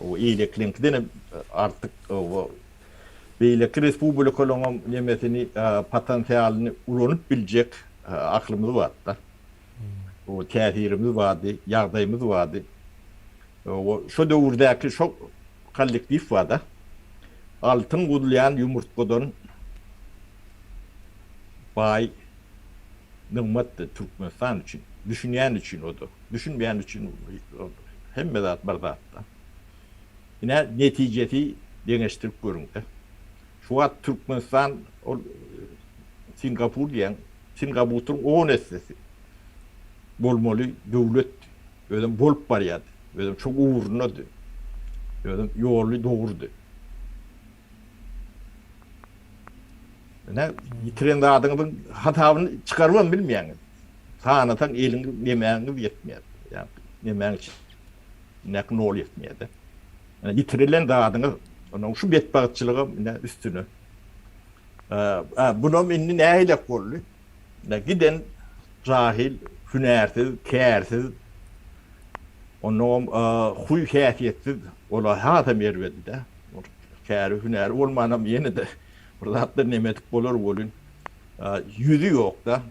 O iyiliklinkten artık o Beyleki Respublikaların nimetini, potansiyelini ulanıp bilecek aklımız vardı. O tehirimiz vardı, yardımımız vardı. O şu dövrdeki çok kolektif vardı. Altın kudlayan yumurtkadan bay nımattı Türkmenistan için. Düşünen için odu. Düşünmeyen için odu. Hem medat bardatta. Yine neticesi dengeştirip göründü. Şu an Türkmenistan Singapur diyen Singapur'un 10 esnesi bolmalı devlet öyle bolup barıyadı. Öyle çok uğurludu. Öyle yolu doğurdu. Ne yitiren de adamın hatabını çıkarmam bilmeyen. Sanatan elini yemeğini yetmiyor. Yani yemeğin için ne ol yetmiyordu. Yani yitirilen de adamı onun şu bedbahtçılığa üstünü. Bunun inni neyle kollu? Giden cahil, hünersiz, kârsiz, onun huy kâfiyetsiz, ola hata mervedi de. Kâri, hüner olmanam yeni de. Burada hatta nemetik bolur bolun. Yüzü yok da.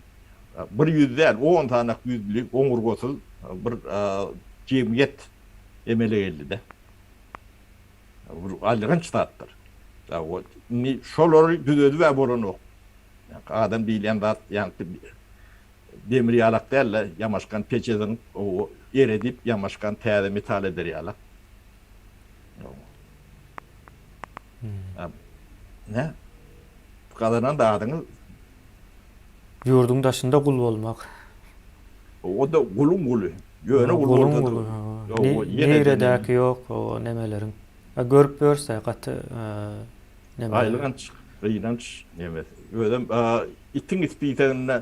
Bir yüz değil, 10 tane yüzlü, omurgosuz bir cemiyet emeli geldi de. Alıgan çıtattır. Şolları düzödü ve borunu ok. Adam bilen de demir yalak derler, yamaşkan peçeden o eredip yamaşkan teyze metal eder yalak. Ne? Bu kadarına da adını Yurdun taşında kul olmak. o da kulun kulu. Yöne kulu Kulun ortada. kulu. Neredeki yok o nemelerin. Görüp görse katı nemeler. Aylığınç nemet. Öyle itin ispiytenine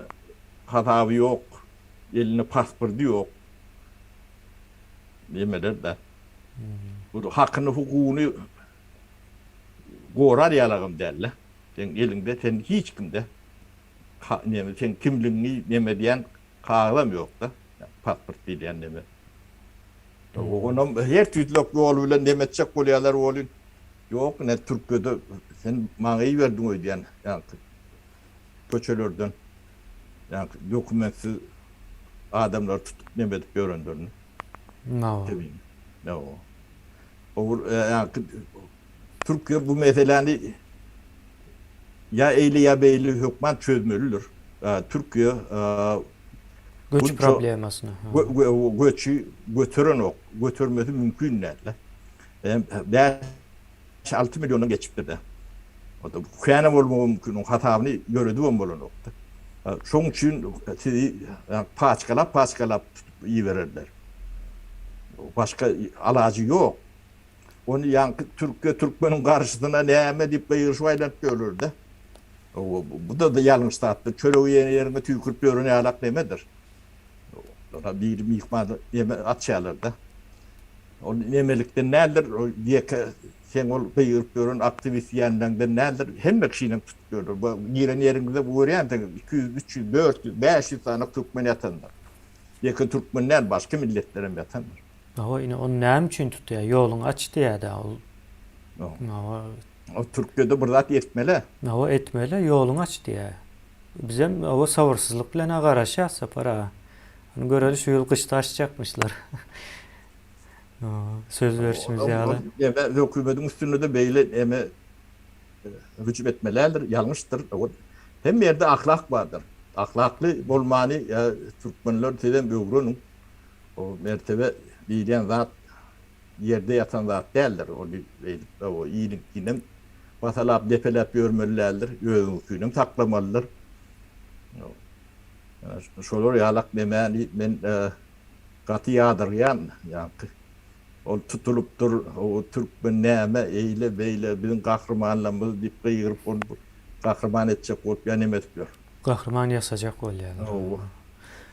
hatavi yok. Eline pasportu yok. Nemeler de. Bu hakkını hukukunu korar yalağım derler. Sen elinde sen hiç kimde sen kimliğini neme diyen kağılam yok da. Pasport diyen neme. Onun her türlü yoluyla nemetçek oluyorlar olun. Yok ne Türkiye'de sen mağayı verdin o diyen yani köçelerden yani dokumentsiz adamlar tutup nemedik göründürünü. No. Ne o? Yani Türkiye bu meseleni ya eyle ya beyli hükmen çözmelidir. Türkiye Göç problemi aslında. göçü götürmesi mümkün değil. 5-6 milyona geçiptir de. O da kıyana olma mümkün. O hatabını gördüğü olmalı nokta. Şunun için sizi paçkalap tutup iyi verirler. Başka alacı yok. Onu yani Türkmen'in karşısına neyme deyip bayırşvayla görür de. Bu da yanlış tattı. Çöle yerine tüykürp görüne alak demedir. Bir mihmanı atşarlar da. O nemelikte nedir? Diye sen ol bayırıp görün aktivist yanlarında nedir? Hem kişiyle tutuyorlar. Bu giren yerinde bu oraya 200, 300, 400, 500 tane Türkmen yatanlar. Yakın Türkmenler başka milletlere yatanlar. Ama yine onu neyim için tutuyor? Yolun aç diye de. O Türkiye'de burada yetmeli. O etmeli yolun aç diye. Bizem o sabırsızlık bilen agaraşa sapara. Onu göreli şu yıl kışta açacakmışlar. Söz verişimiz yalı. Eme hükümetin üstünde de beyle hücum etmelerdir, yanlıştır. Hem yerde ahlak vardır. Ahlaklı bolmani Türkmenler teden böğrünün o mertebe bilen zat yerde yatan zat değildir. O iyilikinin basalap depelap görmelilerdir. Özgürlüğünü saklamalıdır. Şolar yalak memani men katı yadıryan yani o tutulupdur o Türkmen näme eyle beyle bizim kahramanlarımız dip kıyırıp onu kahraman edecek olup yan emes diyor. Kahraman yasacak ol yani.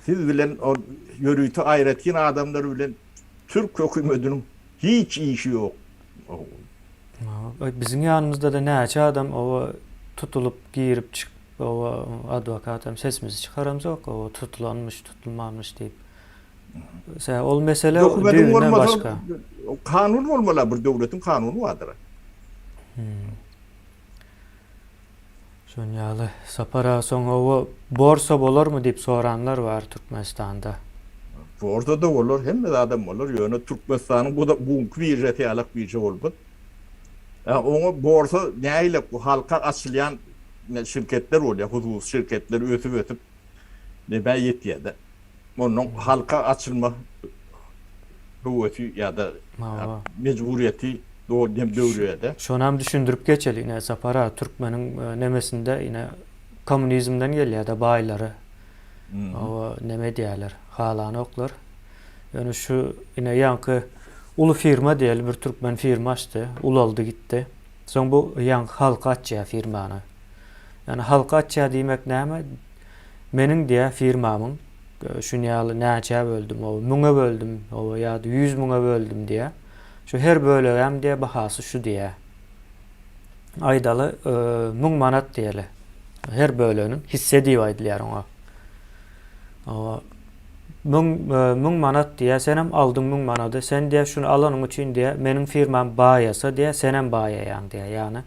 Siz bilen o yürüytü ayretkin adamlar bilen Türk hükümetinin hiç işi yok. Bizim yanımızda da näçe adam o tutulup giyirip çık o advokatam sesimizi çıkaramız yok. O tutulanmış, tutulmamış deyip. Mesela ol mesele Hükümetin düğünden olmasa başka. kanun olmalı, bir devletin kanunu vardır. Şonyalı sapara soň o borsa bolar mı deyip soranlar var Türkmenistan'da. Orada da olur, hem de adam olur. Yani Türkmenistan'ın bu da bugünkü bir retiyalak bir şey olmadı. Onu borsa neyle bu halka açılayan şirketler oluyor, husus şirketleri ötüp ne ben yetiyede. Onun halka açılma hüvveti ya da mecburiyeti doğru dem dövürüyor da. Şonam düşündürüp geçeli yine sapara Türkmenin nemesinde yine komünizmden geliyor da bayları. O neme diyorlar, halany oklar. Yani şu yine yankı ulu firma diýeli bir Türkmen firma açtı, ulaldı gitti. Soň bu yankı halka açýa firmany. Yani halka açýa diýmek näme? Meniň diýä firmamyň şunýaly näçe böldüm, o 1000'e böldüm, o ýa-da 100 000'a böldüm diýä. Şu her bölegem diýä bahasy şu diýä. Aýdaly 1000 manat diýeli. Her böleğinin hisse diýip aýdylýar oňa. O 1000 manat diye sen hem aldın 1000 manaty. Sen diye şunu alanın için diye benim firmam bayasa diye sen hem bayayan diye yani.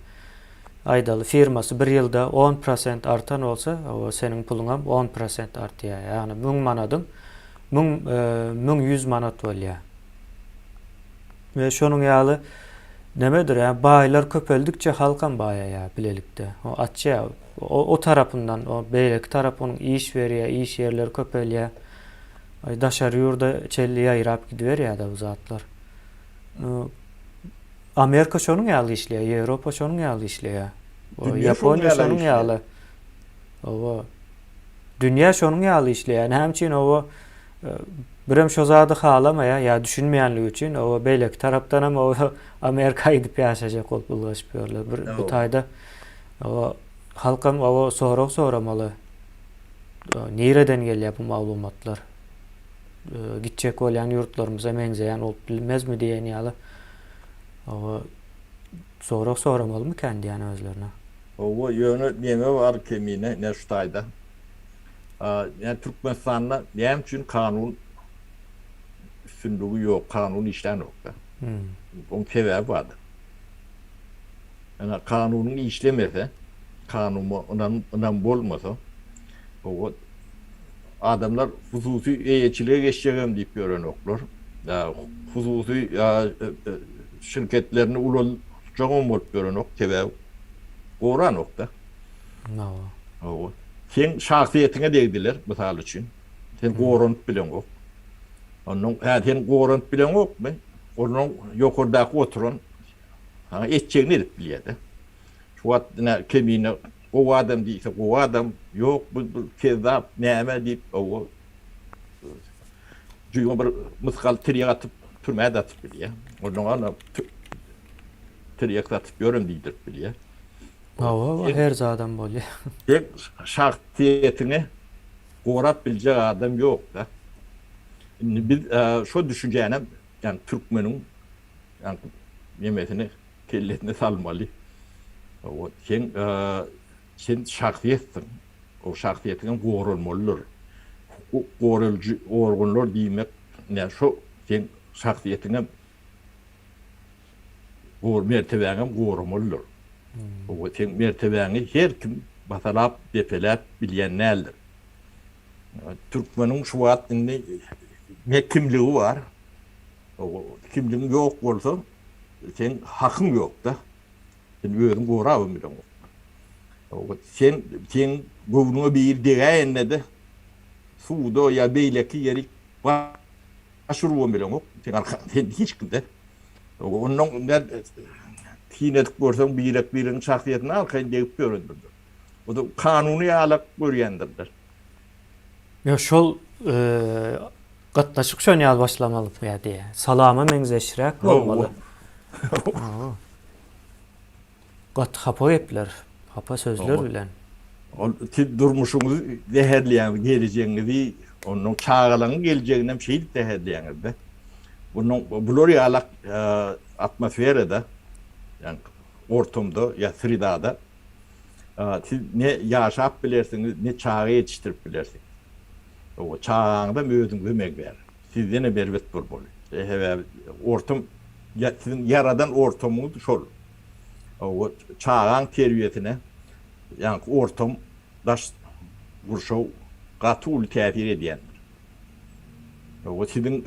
Aydalı firması bir yılda 10% artan olsa o senin pulun hem 10% artıyor. Yani 1000 manatın 1100 manat oluyor. Ve şunun ýaly nemedir yani baylar köpeldikçe halkan bayaya bilelikde. O açya o tarafından o beylek tarafının iş veriyor, iş yerleri köpeliyor. Ay daşary ýurda çelli aýrap gidiver ya da bu zatlar. Amerika şonuň ýaly işleýär, Ýewropa şonuň ýaly işleýär. O Ýaponiýa şonuň ýaly. O dünýä şonuň ýaly işleýär. Hemçin o birem şo zady halamaýa ýa düşünmeýänligi üçin o beýlek tarapdan hem o Amerika gidip ýaşajak bolup ýörler. Bu taýda o halkam o soramaly. Nereden gelýär bu maglumatlar? Gitjek bolýan ýurtlarymyza meňzeýän bolup bilmezmi diýen ýaly. O soramalymy kendi ýany özlerine. O ýöne näme bar kemine ne şu taýda. Yani Türkmenistanda näme üçin kanun üstünlüğü yok, kanun işlen yok da. Onun sebebi vardı. Yani kanunun işlemese, kanunu ondan bolmasa, o adamlar hususi eýetçiliğe geçeceğim deyip gören oklar. Hususi şirketlerini ulaşacağım bolup gören ok, sebebi oran ok da. Sen şahsiýetine degdiler, misal üçin. Sen gorant bilen ok. Onun sen gorant bilen okmy? Onun ýokurdaky oturan etçegini edip bilýärdi. Şu wagtda kemine o adam diýse, o adam ýok bu kezap näme diýip o juýun bir myskal tirýek atyp türmäde atyp bilýär. Onun ana tirýek atyp görüm diýdir bilýär. Her zadan bolýar. Tek şahsiýetini gorap biljek adam ýok da. Biz şo düşünjänem, yani Türkmeniň yani ýemesini kelletine salmaly. O sen şahsiýetsin. O şahsiýetiniň gorulmalydyr. O gorulgy organlar diýmek, ne şo sen şahsiýetiniň gor mertebeňe gorulmalydyr. O sen mertebeňi her kim batalap, defelap bilyenlerdir. Türkmenin şu vaktinde ne kimliği var. O kimliğin yok olsa sen hakkın yok da. Sen özün koğrabın bilen o. Sen gövnüne bir diğen ne de suda ya beyleki yerik başvuruun bilen o. Sen hiç kimde. Onun ne tinet görsen birinin şahsiyetini arkayın deyip göründürdü. O da kanuni alak görüyendirdir. Ya şol gatnaşyk şöňýal başlamaly ya diye. Salama meňzeşirek bolmaly. Gat hapa gepler, hapa sözler bilen. O durmuşuňyzy zäherleýän geleceğiňizi, onun çağalaryň geleceğinden şey zäherleýäňizde. Bunun bular ýalak atmosferada, yani ortamda ya sridada siz ne yaşap bilersiňiz, ne çağa yetiştirip bilersiňiz. O çağında özüňize emek ber. Sizden ne berbet bolmaly. Ortam sizin yaradan ortamyňyz şol. O çağın terbiyetine, yani ortam daş gurşaw gatul täsir edýändir. O sizin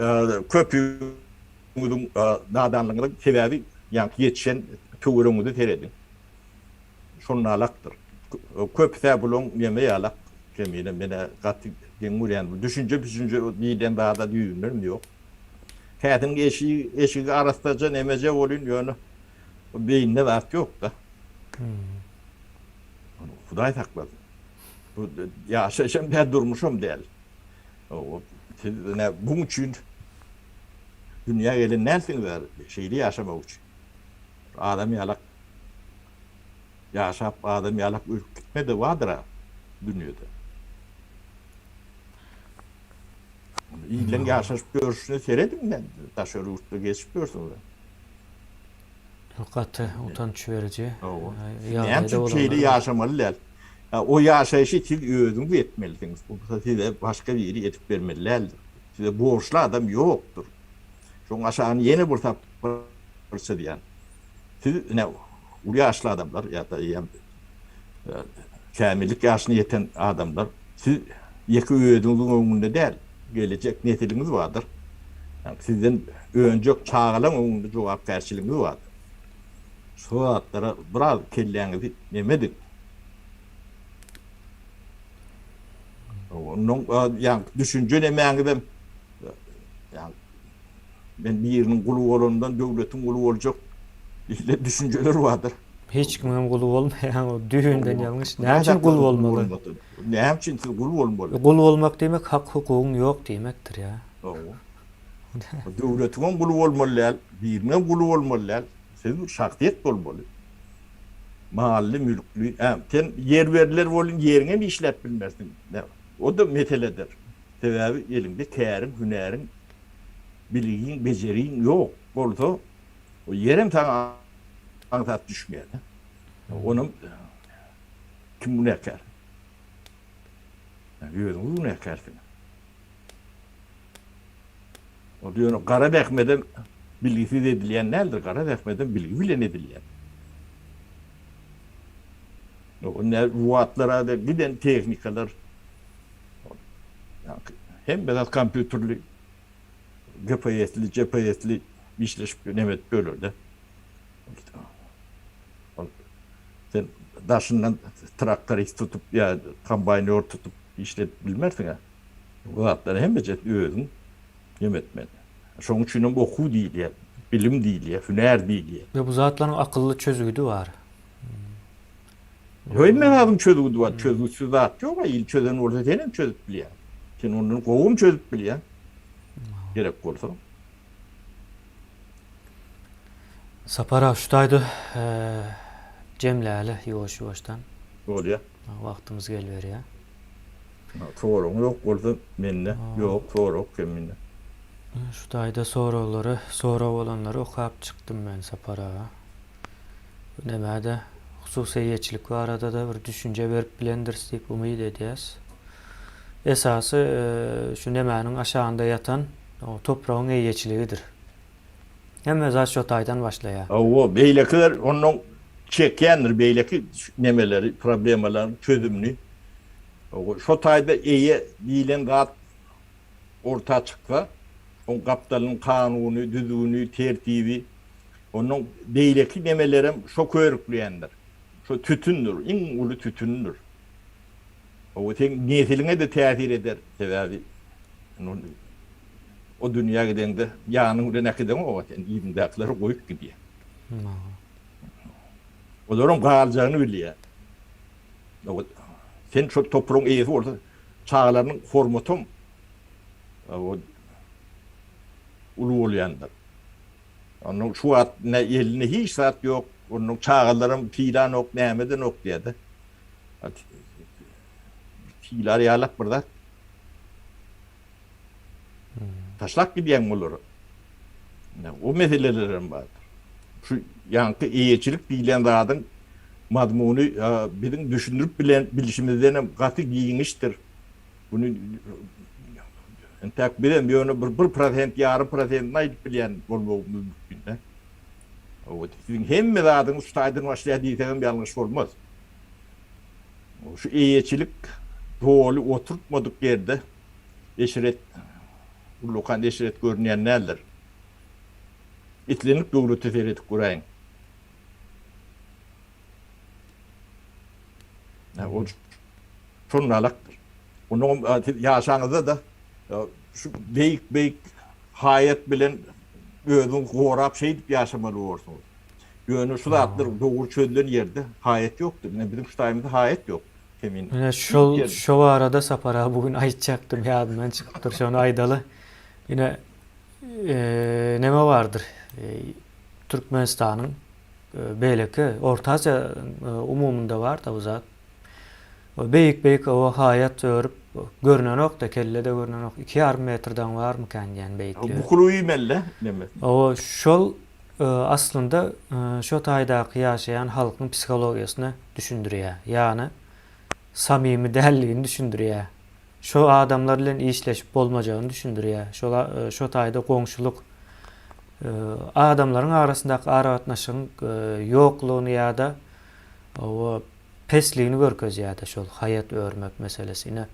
köpüňiziň nadanlygynyň sebebi yani yetişen töwereňizi teredin. Şonun alakdyr. Köpse bulun ýeme alak kemine mene gaty deňurýan düşünje diýden daha da düýünlerim ýok. Hädin eşigi arastaja nemeje bolýan ýöne beýinde wagt ýok da. Hudaý saklady. Bu ýaşaşam da durmuşam däl. O ne buň üçin dünýä gelen näsiň bar şeýle ýaşamak üçin. Adam ýalak ýaşap adam ýalak ölüp gitmedi wadyra dünýede. İýlen ýaşaşyp görüşini seredim ben. Taşary urtda geçip görsün. Gaty utanç berici. Näme şeýle ýaşamalylar. O ýaşaýyşy siz özüňiz etmelisiňiz. Bu size başga biri etip bermelilerdir. Size borçlu adam ýokdur. Şoň aşagyny ýene bir tapyrsa diýen. Siz ne ulu ýaşly adamlar ýa-da kämillik ýaşyna ýeten adamlar siz ýeki özüňiziň öňünde däl, gelecek netiliňiz bardyr. Yani sizden öňjek çağalan öňünde jogap garşylygyňyz bardyr. Şu atlara biraz kelleňizi nemedik. Onun yani düşünce nemeňizem yani ben bir ýeriniň guly bolandan döwletiň guly boljak diýle düşünjeler bardyr. Hiç kimim guly bolmaýan o düýünden ýalňyş. Näçe guly bolmaly? Näme üçin siz guly bolmaly? Guly bolmak demek hak hukugyň ýok demekdir ya. Döwletiň guly bolmaly, birine guly bolmaly. Siz şahsiýet bolmaly. Mahally mülkli, sen yer berler bolun ýeriňe mi işläp bilmersiň. O da meseledir. Sebebi elinde tärim, hünerin, bilgiň, beceriň ýok bolsa, o ýerim taň aňsat düşmeýär. Onuň kim bu näker? Ýöňüň bu näkersiň. O diýär, Gara Behmedem bilgisi edilýän nädir? Gara Behmedem bilgi bilen edilýän. O ne ruatlara da giden teknikalar hem biraz kompüterli GPS'li işleşip nemet bölürde. Sen daşından traktör tutup ya kombaynör tutup işlet bilmersin ha. Ruatlara hem becet özün yemetmedi. Şoň üçin oku diýilýär, bilim diýilýär, hüner diýilýär. Ve bu zatlaryň akylly çözügüdi bar. Öýme adam çözügüdi bar, çözgüçsüz zat ýok, il çözen bolsa senem çözüp bilýär. Sen onuň gowun çözüp bilýär. Gerek bolsa. Sapara şutaýdy. Jemläli ýoş-ýoşdan. Bolýar. Wagtymyz gelberýär. Soraň ýok bolsa mende, ýok sorak mende. Şutaýda soraw bolanlary okap çykdym ben Sapara. Nämäde hususy ýetçilik barada da bir düşünje berip bilendirdik umyt edýäs. Esasy şu nämäniň aşagynda ýatan o topragyň eýeçiligidir. Hemme zat şu taýdan başlaýar. O beýlekiler onuň çekendir beyleki nemeleri, problemlerin çözümünü. Şu tayda iyi dilen gat orta çıksa, o kaptalın kanunu, düzüğünü, tertibi, onun beyleki nemelerim şu körükleyendir. Şu tütündür, en ulu tütündür. O sen nesiline de tesir eder sebebi. O dünya gidende yanın ne kadar o sen ibindakları koyup gidiyor. Onların kalacağını biliyor. Sen şu toprağın eğisi orada çağlarının formatı o ulu oluyandır. Onun şu at ne eline hiç saat yok. Onun çağlarının filan yok, nemeden yok diye de. Filar yalak burada. Taşlak gidiyen olur. O meselelerin vardır. Şu yankı iyicilik bilen dağın madmunu bizim düşündürüp bilişimizden katı giyinmiştir. Bunu tek bilen bir onu 1%, yarım %, nayıp bilen olmamız mümkün. Sizin hem dağın ustaydın başlayadığı bir yanlış olmaz. Şu iyicilik doğru oturtmadık yerde eşiret, bu lokan eşiret görünen neler? İtlenip doğru teferit kurayın. O şunalaktır. Onun yaşanıda da şu beyik hayat bilen özün korap şey deyip yaşamalı olursunuz. Yönü şu da atlar doğru çözülen yerde hayat yoktur. Bizim şu dayımızda hayat yok. Yine şu arada sapara bugün ayıtacaktım yadımdan çıktır şu an aydalı. Yine neme vardır? Türkmenistan'ın belki Orta Asya umumunda var da uzat. Beyik o hayat örüp görünen ok da kelle de görünen ok. 2,5 metreden var mı kendiyen beyikli? Bu kuluyu melle neme? O şol aslında şu taydaki yaşayan halkın psikolojisini düşündürüyor. Yani samimi değerliğini düşündürüyor. Şu adamlarla işleşip olmayacağını düşündürüyor. Şu tayda komşuluk adamların arasındaki aratnaşın yokluğunu ya da o pesliğini görkezüyor da şu hayat örmek meselesine.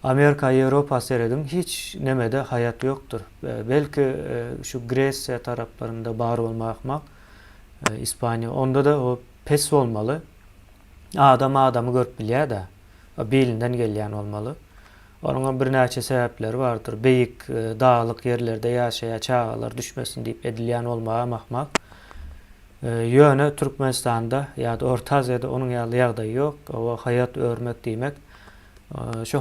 Amerika, Avrupa seyredin hiç nemede hayat yoktur. Belki şu Grecia taraflarında bar olmak, İspanya onda da o pes olmalı. Adamı görüp biliyor da bilinden gelen olmalı. Onun bir neçe sebepleri vardır. Beyik dağlık yerlerde yaşaya çağlar düşmesin deyip edilen olmamak. Yönü Türkmenistan'da ya da Orta Asya'da onun yağda yok. O hayat örmek demek. Şu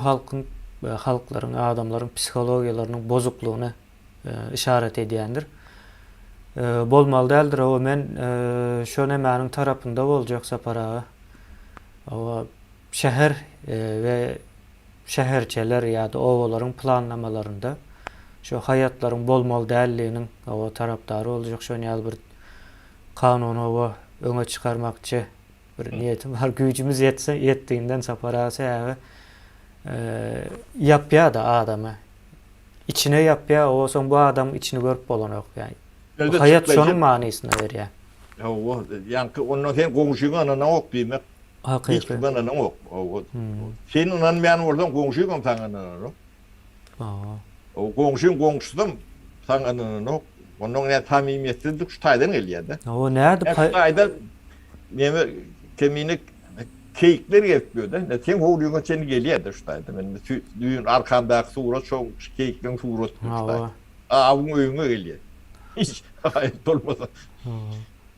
halkların, adamların psikolojiyalarının bozukluğunu işaret ediyendir. Bolmalı değildir. O men şu nemenin tarafında olacaksa para o şehir ve şehirçeler ya da ovaların planlamalarında şu hayatların bolmalı değerliğinin o taraftarı olacak. Şu bir kanunu öne çıkarmakçı bir niyetim var. Gücümüz yettiğinden saparası yani yapya da adamı içine yapya o son bu adam içini görüp olan yok yani. Hayat şunun manasını veriyor. Yani onun sen komşuyla ne ok demek? Hiç bana ne ok. Senin onun ben oradan komşuyla sana ne ok. O komşusun sana ne ok. Onun ne samimiyetsizlik şu taydan geliyor da. O nerede? Şu tayda neme kemiğini keyikler yapıyor da. Sen hoğluğuna seni geliyor da şu tayda. Düğün arkandaki surat çok keyiklerin surat. Avun öyüne geliyor. Hiç hayat olmasa.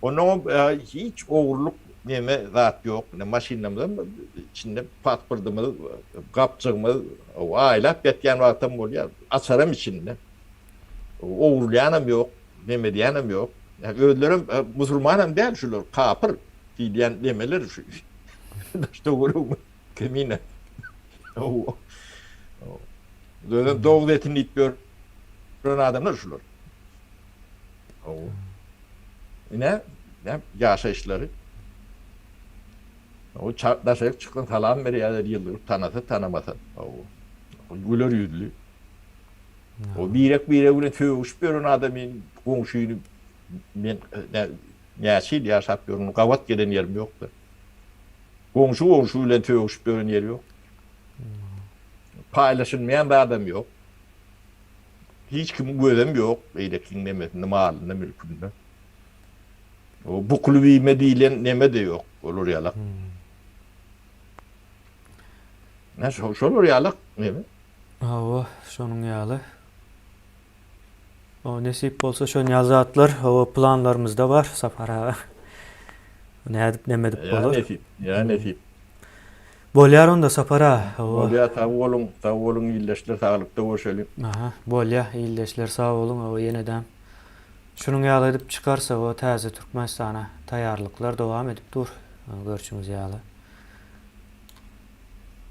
Onun hiç oğurluk neme zat yok. Ne maşinamda içinde paspırtımız, kapçığımız, o aile betken vaktim oluyor. Açarım içinde. Oğurlayanım yok. Neme diyenim yok. Yani öldürüm Müslümanım değil şular. Kapır. Diyen nemeler şu. İşte oğlum kemine. Doğu etini itmiyor. Adamlar şular. Ne yaşayışları. O çarplaşık çıkan falan veriyorlar yıldır tanımasın. Güler yüzlü. O birek bire tövüş bir adamın komşuyunu ben Näçil ýaşap ýörün, gawat gelen ýerim ýokdur. Goňşu bilen töwüşip ýören ýer ýok. Paýlaşylmaýan bir adam ýok. Hiç kimi gözem ýok, beýlekliň nemesinde, malyna, mülkünde. O buklubyme diýilen neme de ýok, olur ýalak. Näşe şol ýalak neme? Hawa şonuň ýaly. O nesip bolsa şo ýazatlar, o planlarymyzda bar sapara. Nädip nemedip bolur. Ya nesip. Bolýar onda sapara. Bolýar tawolun ýyldaşlar taglykda görşelim. Aha, bolýa, ýyldaşlar sag bolun, o ýeneden. Şunuň ýaly edip çykarsa, o täze Türkmenistana taýýarlyklar dowam edip dur. Görüşüňiz ýaly.